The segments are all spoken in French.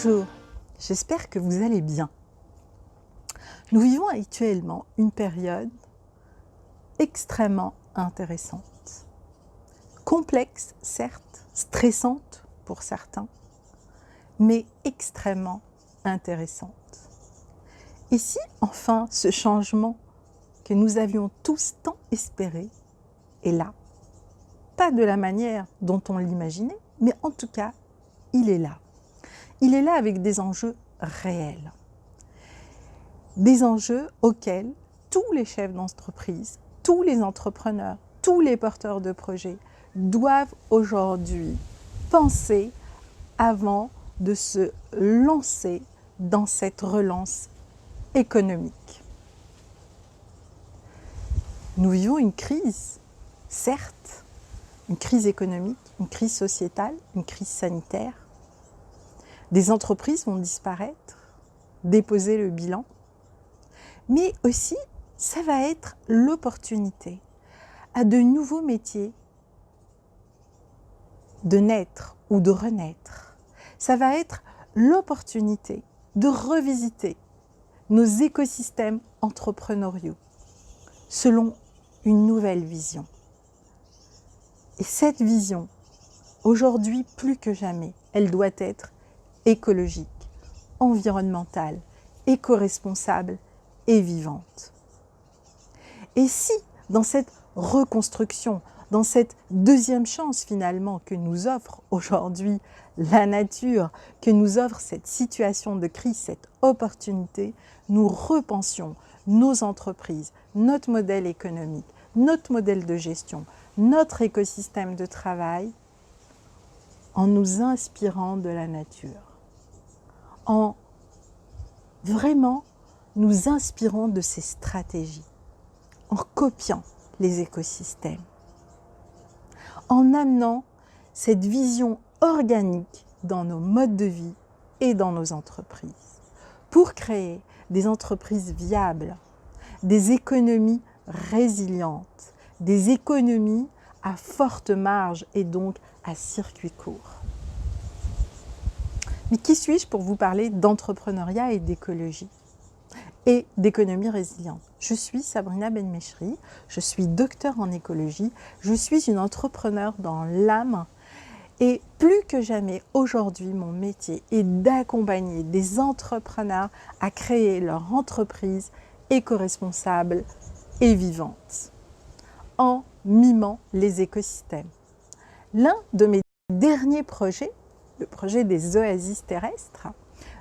Bonjour, j'espère que vous allez bien. Nous vivons actuellement une période extrêmement intéressante. Complexe, certes, stressante pour certains, mais extrêmement intéressante. Et si enfin ce changement que nous avions tous tant espéré est là? Pas de la manière dont on l'imaginait, mais en tout cas, il est là. Il est là avec des enjeux réels. Des enjeux auxquels tous les chefs d'entreprise, tous les entrepreneurs, tous les porteurs de projets doivent aujourd'hui penser avant de se lancer dans cette relance économique. Nous vivons une crise, certes, une crise économique, une crise sociétale, une crise sanitaire. Des entreprises vont disparaître, déposer le bilan, mais aussi ça va être l'opportunité à de nouveaux métiers de naître ou de renaître. Ça va être l'opportunité de revisiter nos écosystèmes entrepreneuriaux selon une nouvelle vision. Et cette vision, aujourd'hui plus que jamais, elle doit être écologique, environnementale, éco-responsable et vivante. Et si, dans cette reconstruction, dans cette deuxième chance finalement que nous offre aujourd'hui la nature, que nous offre cette situation de crise, cette opportunité, nous repensions nos entreprises, notre modèle économique, notre modèle de gestion, notre écosystème de travail, en nous inspirant de la nature, en vraiment nous inspirant de ces stratégies, en copiant les écosystèmes, en amenant cette vision organique dans nos modes de vie et dans nos entreprises, pour créer des entreprises viables, des économies résilientes, des économies à forte marge et donc à circuit court. Mais qui suis-je pour vous parler d'entrepreneuriat et d'écologie et d'économie résiliente? Je suis Sabrina Benmechri, je suis docteure en écologie, je suis une entrepreneure dans l'âme et plus que jamais aujourd'hui mon métier est d'accompagner des entrepreneurs à créer leur entreprise éco-responsable et vivante en mimant les écosystèmes. L'un de mes derniers projets, le projet des oasis terrestres,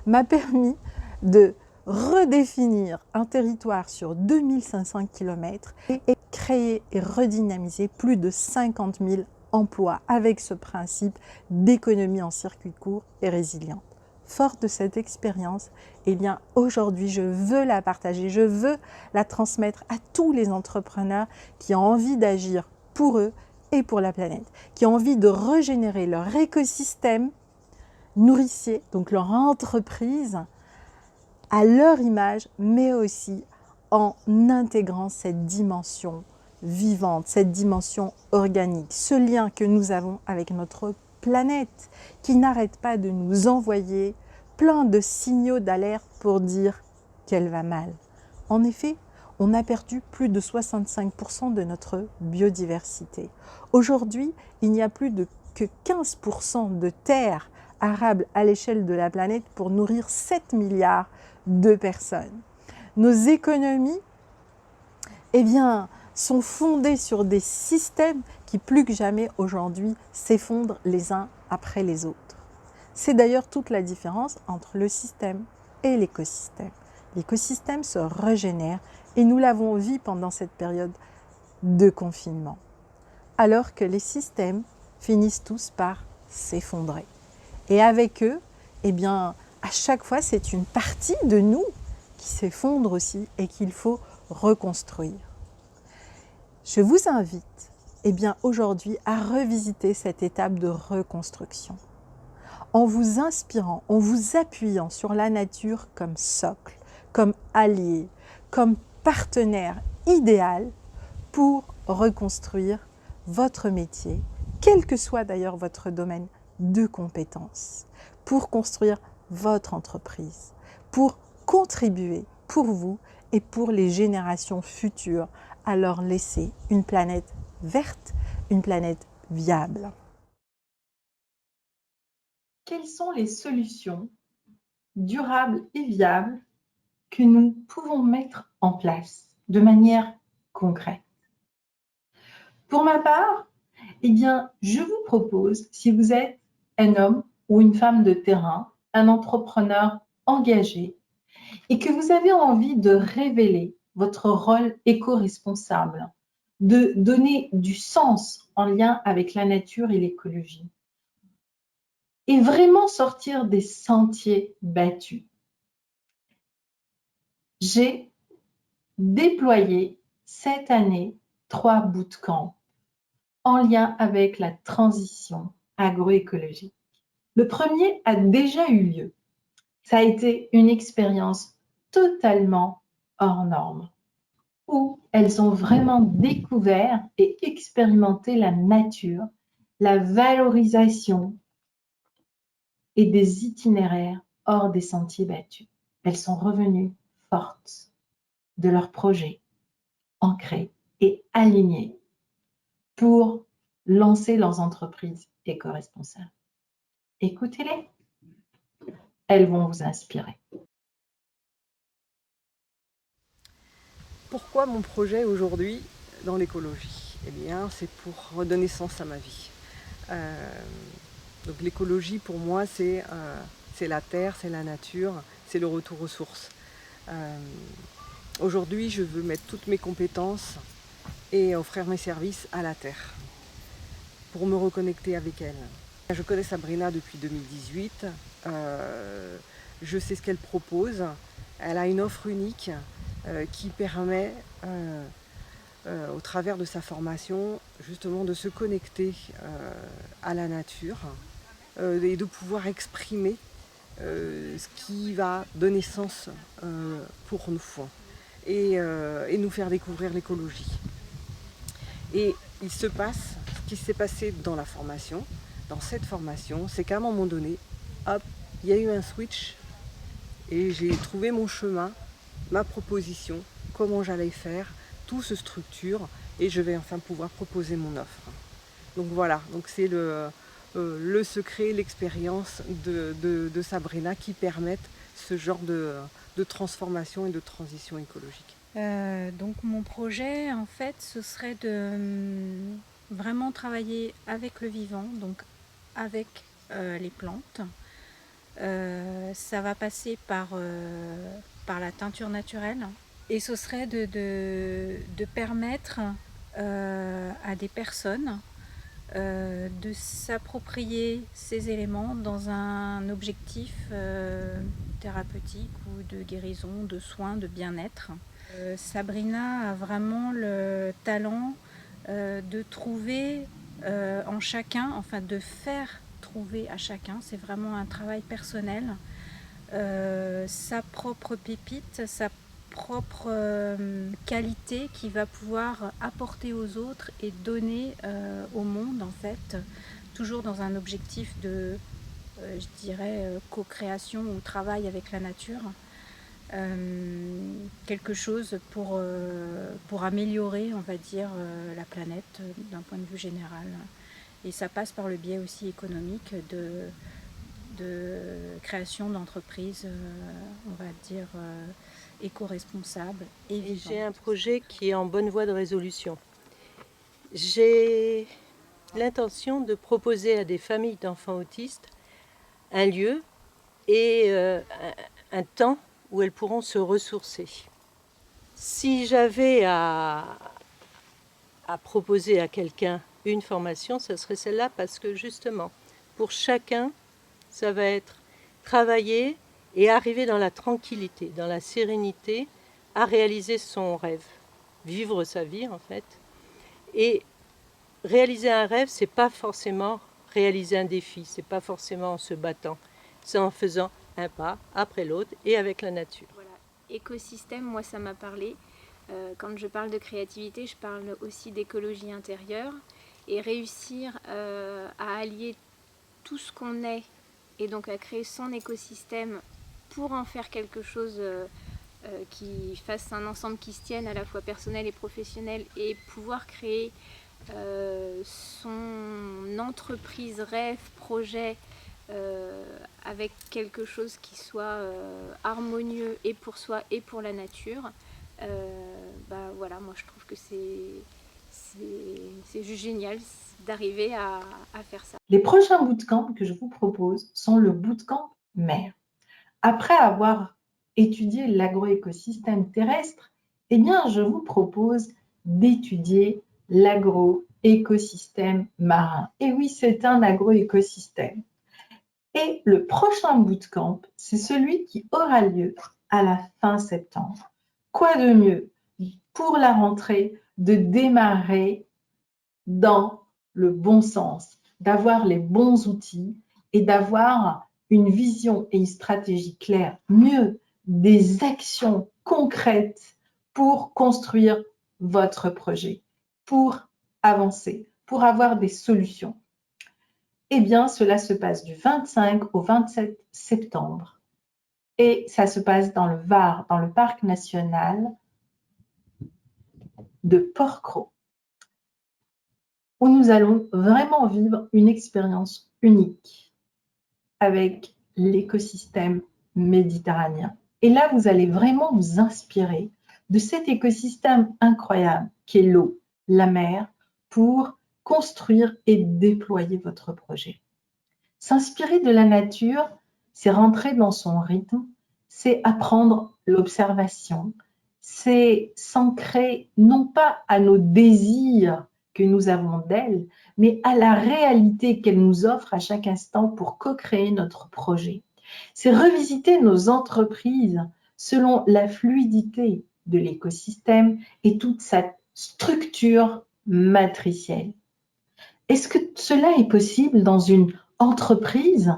m'a permis de redéfinir un territoire sur 2500 km et créer et redynamiser plus de 50 000 emplois avec ce principe d'économie en circuit court et résiliente. Forte de cette expérience, eh bien aujourd'hui je veux la partager, je veux la transmettre à tous les entrepreneurs qui ont envie d'agir pour eux et pour la planète, qui ont envie de régénérer leur écosystème nourricier, donc leur entreprise, à leur image, mais aussi en intégrant cette dimension vivante, cette dimension organique, ce lien que nous avons avec notre planète, qui n'arrête pas de nous envoyer plein de signaux d'alerte pour dire qu'elle va mal. En effet, on a perdu plus de 65% de notre biodiversité. Aujourd'hui, il n'y a plus que 15% de terres arables à l'échelle de la planète pour nourrir 7 milliards de personnes. Nos économies, eh bien, sont fondées sur des systèmes qui, plus que jamais aujourd'hui, s'effondrent les uns après les autres. C'est d'ailleurs toute la différence entre le système et l'écosystème. L'écosystème se régénère et nous l'avons vu pendant cette période de confinement. Alors que les systèmes finissent tous par s'effondrer. Et avec eux, eh bien, à chaque fois, c'est une partie de nous qui s'effondre aussi et qu'il faut reconstruire. Je vous invite, eh bien, aujourd'hui à revisiter cette étape de reconstruction en vous inspirant, en vous appuyant sur la nature comme socle, comme allié, comme partenaire idéal pour reconstruire votre métier, quel que soit d'ailleurs votre domaine de compétences, pour construire votre entreprise pour contribuer pour vous et pour les générations futures à leur laisser une planète verte, une planète viable. Quelles sont les solutions durables et viables que nous pouvons mettre en place de manière concrète? Pour ma part, eh bien, je vous propose, si vous êtes un homme ou une femme de terrain, un entrepreneur engagé, et que vous avez envie de révéler votre rôle éco-responsable, de donner du sens en lien avec la nature et l'écologie, et vraiment sortir des sentiers battus. J'ai déployé cette année 3 bootcamps en lien avec la transition agroécologique. Le premier a déjà eu lieu. Ça a été une expérience totalement hors norme, où elles ont vraiment découvert et expérimenté la nature, la valorisation et des itinéraires hors des sentiers battus. Elles sont revenues fortes de leur projet, ancrées et alignées pour lancer leurs entreprises éco-responsables. Écoutez-les, elles vont vous inspirer. Pourquoi mon projet aujourd'hui dans l'écologie? Eh bien, c'est pour redonner sens à ma vie. Donc l'écologie pour moi, c'est la terre, c'est la nature, c'est le retour aux sources. Aujourd'hui, je veux mettre toutes mes compétences et offrir mes services à la terre pour me reconnecter avec elle. Je connais Sabrina depuis 2018. Je sais ce qu'elle propose. Elle a une offre unique qui permet, au travers de sa formation, justement de se connecter à la nature et de pouvoir exprimer ce qui va donner sens pour nous et nous faire découvrir l'écologie. Et il se passe ce qui s'est passé dans la formation, dans cette formation, c'est qu'à un moment donné, hop, il y a eu un switch et j'ai trouvé mon chemin, ma proposition, comment j'allais faire, tout se structure et je vais enfin pouvoir proposer mon offre. Donc voilà, donc c'est le secret, l'expérience de Sabrina qui permettent ce genre de transformation et de transition écologique. Donc mon projet, en fait, ce serait de vraiment travailler avec le vivant, donc avec les plantes. Ça va passer par la teinture naturelle. Et ce serait de permettre à des personnes de s'approprier ces éléments dans un objectif thérapeutique ou de guérison, de soins, de bien-être. Sabrina a vraiment le talent de trouver en chacun, enfin de faire trouver à chacun, c'est vraiment un travail personnel, sa propre pépite, sa propre qualité qu'il va pouvoir apporter aux autres et donner au monde, en fait, toujours dans un objectif de, je dirais, co-création ou travail avec la nature. Quelque chose pour améliorer, on va dire, la planète d'un point de vue général. Et ça passe par le biais aussi économique de création d'entreprises, on va dire, éco-responsables et vivantes. J'ai un projet qui est en bonne voie de résolution. J'ai l'intention de proposer à des familles d'enfants autistes un lieu et un temps où elles pourront se ressourcer. Si j'avais à proposer à quelqu'un une formation, ce serait celle-là parce que justement, pour chacun, ça va être travailler et arriver dans la tranquillité, dans la sérénité, à réaliser son rêve, vivre sa vie en fait. Et réaliser un rêve, c'est pas forcément réaliser un défi, c'est pas forcément en se battant, c'est en faisant un pas après l'autre et avec la nature. Voilà, écosystème, moi ça m'a parlé. Quand je parle de créativité, je parle aussi d'écologie intérieure et réussir à allier tout ce qu'on est et donc à créer son écosystème pour en faire quelque chose qui fasse un ensemble qui se tienne à la fois personnel et professionnel, et pouvoir créer son entreprise, rêve, projet avec quelque chose qui soit harmonieux et pour soi et pour la nature. Voilà, moi je trouve que c'est juste génial d'arriver à faire ça. Les prochains bootcamps que je vous propose sont le bootcamp mer. Après avoir étudié l'agroécosystème terrestre, eh bien, je vous propose d'étudier l'agroécosystème marin. Et oui, c'est un agroécosystème. Et le prochain bootcamp, c'est celui qui aura lieu à la fin septembre. Quoi de mieux pour la rentrée de démarrer dans le bon sens, d'avoir les bons outils et d'avoir une vision et une stratégie claire, mieux des actions concrètes pour construire votre projet, pour avancer, pour avoir des solutions. Eh bien, cela se passe du 25 au 27 septembre et ça se passe dans le Var, dans le parc national de Porquerolles, où nous allons vraiment vivre une expérience unique avec l'écosystème méditerranéen. Et là, vous allez vraiment vous inspirer de cet écosystème incroyable qui est l'eau, la mer, pour construire et déployer votre projet. S'inspirer de la nature, c'est rentrer dans son rythme, c'est apprendre l'observation, c'est s'ancrer non pas à nos désirs que nous avons d'elle, mais à la réalité qu'elle nous offre à chaque instant pour co-créer notre projet. C'est revisiter nos entreprises selon la fluidité de l'écosystème et toute sa structure matricielle. Est-ce que cela est possible dans une entreprise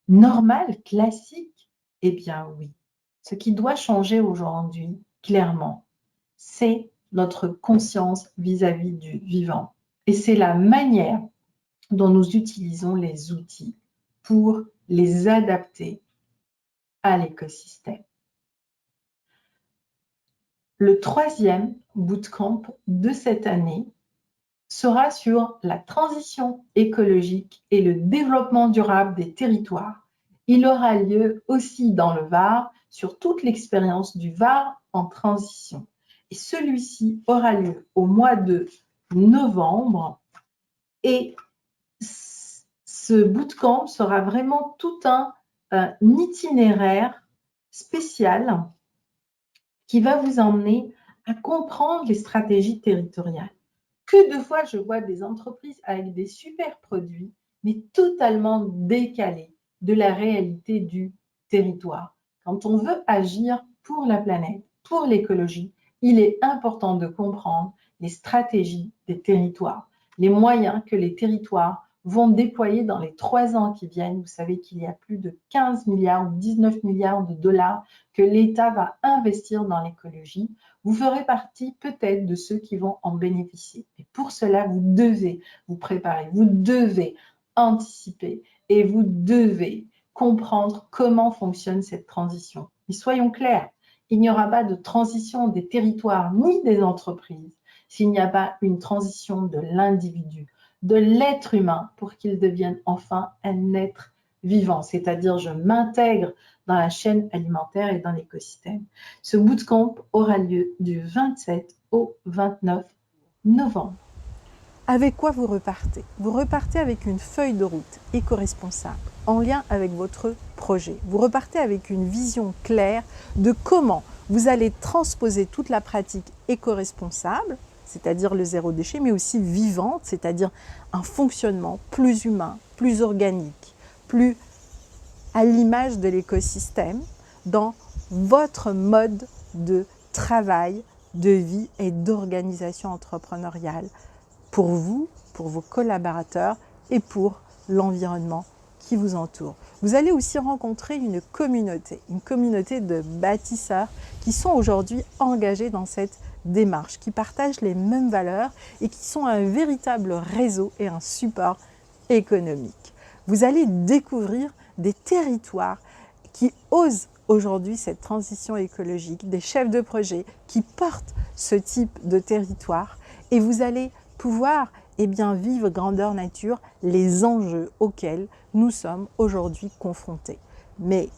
normale, classique? Eh bien oui. Ce qui doit changer aujourd'hui, clairement, c'est notre conscience vis-à-vis du vivant. Et c'est la manière dont nous utilisons les outils pour les adapter à l'écosystème. Le troisième bootcamp de cette année sera sur la transition écologique et le développement durable des territoires. Il aura lieu aussi dans le Var sur toute l'expérience du Var en transition. Et celui-ci aura lieu au mois de novembre. Et ce bootcamp sera vraiment tout un itinéraire spécial qui va vous emmener à comprendre les stratégies territoriales. Que de fois, je vois des entreprises avec des super produits, mais totalement décalés de la réalité du territoire. Quand on veut agir pour la planète, pour l'écologie, il est important de comprendre les stratégies des territoires, les moyens que les territoires vont déployer dans les 3 ans qui viennent. Vous savez qu'il y a plus de 15 milliards ou 19 milliards de dollars que l'État va investir dans l'écologie. Vous ferez partie peut-être de ceux qui vont en bénéficier. Et pour cela, vous devez vous préparer, vous devez anticiper et vous devez comprendre comment fonctionne cette transition. Et soyons clairs, il n'y aura pas de transition des territoires ni des entreprises s'il n'y a pas une transition de l'individu, de l'être humain pour qu'il devienne enfin un être vivant, c'est-à-dire je m'intègre dans la chaîne alimentaire et dans l'écosystème. Ce bootcamp aura lieu du 27 au 29 novembre. Avec quoi vous repartez? Vous repartez avec une feuille de route éco-responsable en lien avec votre projet. Vous repartez avec une vision claire de comment vous allez transposer toute la pratique éco-responsable, c'est-à-dire le zéro déchet, mais aussi vivante, c'est-à-dire un fonctionnement plus humain, plus organique, plus à l'image de l'écosystème dans votre mode de travail, de vie et d'organisation entrepreneuriale pour vous, pour vos collaborateurs et pour l'environnement qui vous entoure. Vous allez aussi rencontrer une communauté de bâtisseurs qui sont aujourd'hui engagés dans cette démarche, qui partagent les mêmes valeurs et qui sont un véritable réseau et un support économique. Vous allez découvrir des territoires qui osent aujourd'hui cette transition écologique, des chefs de projet qui portent ce type de territoire, et vous allez pouvoir vivre grandeur nature les enjeux auxquels nous sommes aujourd'hui confrontés. Mais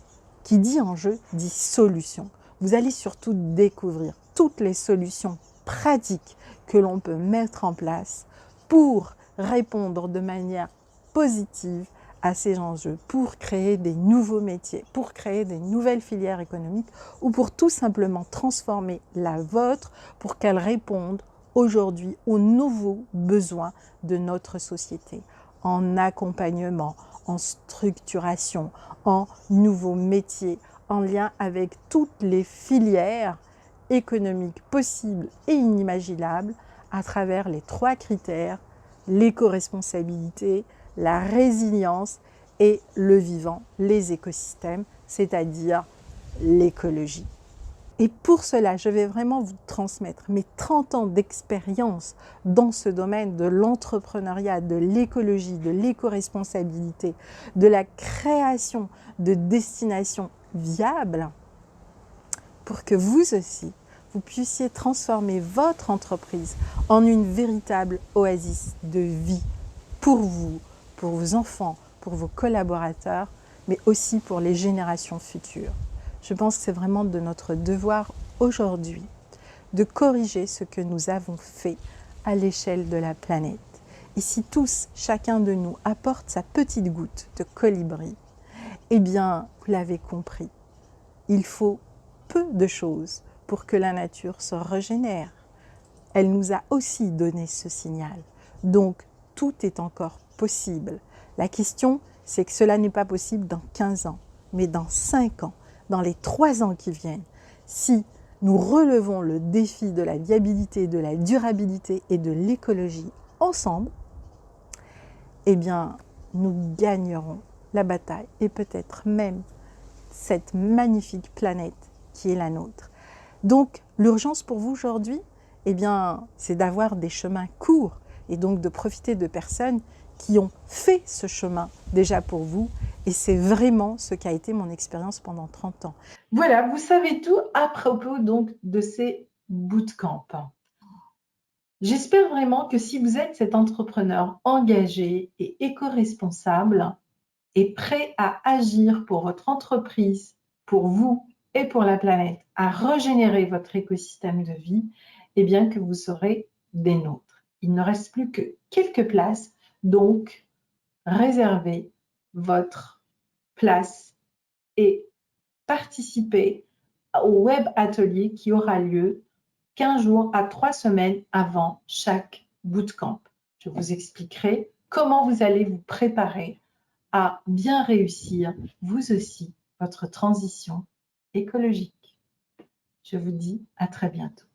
qui dit enjeu dit solution. Vous allez surtout découvrir toutes les solutions pratiques que l'on peut mettre en place pour répondre de manière positive à ces enjeux, pour créer des nouveaux métiers, pour créer des nouvelles filières économiques ou pour tout simplement transformer la vôtre pour qu'elle réponde aujourd'hui aux nouveaux besoins de notre société, en accompagnement, en structuration, en nouveaux métiers, en lien avec toutes les filières économiques possibles et inimaginables à travers les 3 critères, l'éco-responsabilité, la résilience et le vivant, les écosystèmes, c'est-à-dire l'écologie. Et pour cela, je vais vraiment vous transmettre mes 30 ans d'expérience dans ce domaine de l'entrepreneuriat, de l'écologie, de l'éco-responsabilité, de la création de destinations viables pour que vous aussi, vous puissiez transformer votre entreprise en une véritable oasis de vie pour vous, pour vos enfants, pour vos collaborateurs, mais aussi pour les générations futures. Je pense que c'est vraiment de notre devoir aujourd'hui de corriger ce que nous avons fait à l'échelle de la planète. Et si tous, chacun de nous, apporte sa petite goutte de colibri, eh bien, vous l'avez compris, il faut peu de choses pour que la nature se régénère. Elle nous a aussi donné ce signal. Donc, tout est encore possible. La question, c'est que cela n'est pas possible dans 15 ans, mais dans 5 ans, dans les 3 ans qui viennent. Si nous relevons le défi de la viabilité, de la durabilité et de l'écologie ensemble, eh bien, nous gagnerons la bataille et peut-être même cette magnifique planète qui est la nôtre. Donc, l'urgence pour vous aujourd'hui, eh bien, c'est d'avoir des chemins courts et donc de profiter de personnes qui ont fait ce chemin déjà pour vous. Et c'est vraiment ce qu'a été mon expérience pendant 30 ans. Voilà, vous savez tout à propos donc de ces bootcamps. J'espère vraiment que si vous êtes cet entrepreneur engagé et éco-responsable et prêt à agir pour votre entreprise, pour vous et pour la planète, à régénérer votre écosystème de vie, eh bien que vous serez des nôtres. Il ne reste plus que quelques places, donc réservez votre place et participez au web atelier qui aura lieu 15 jours à 3 semaines avant chaque bootcamp. Je vous expliquerai comment vous allez vous préparer à bien réussir, vous aussi, votre transition écologique. Je vous dis à très bientôt.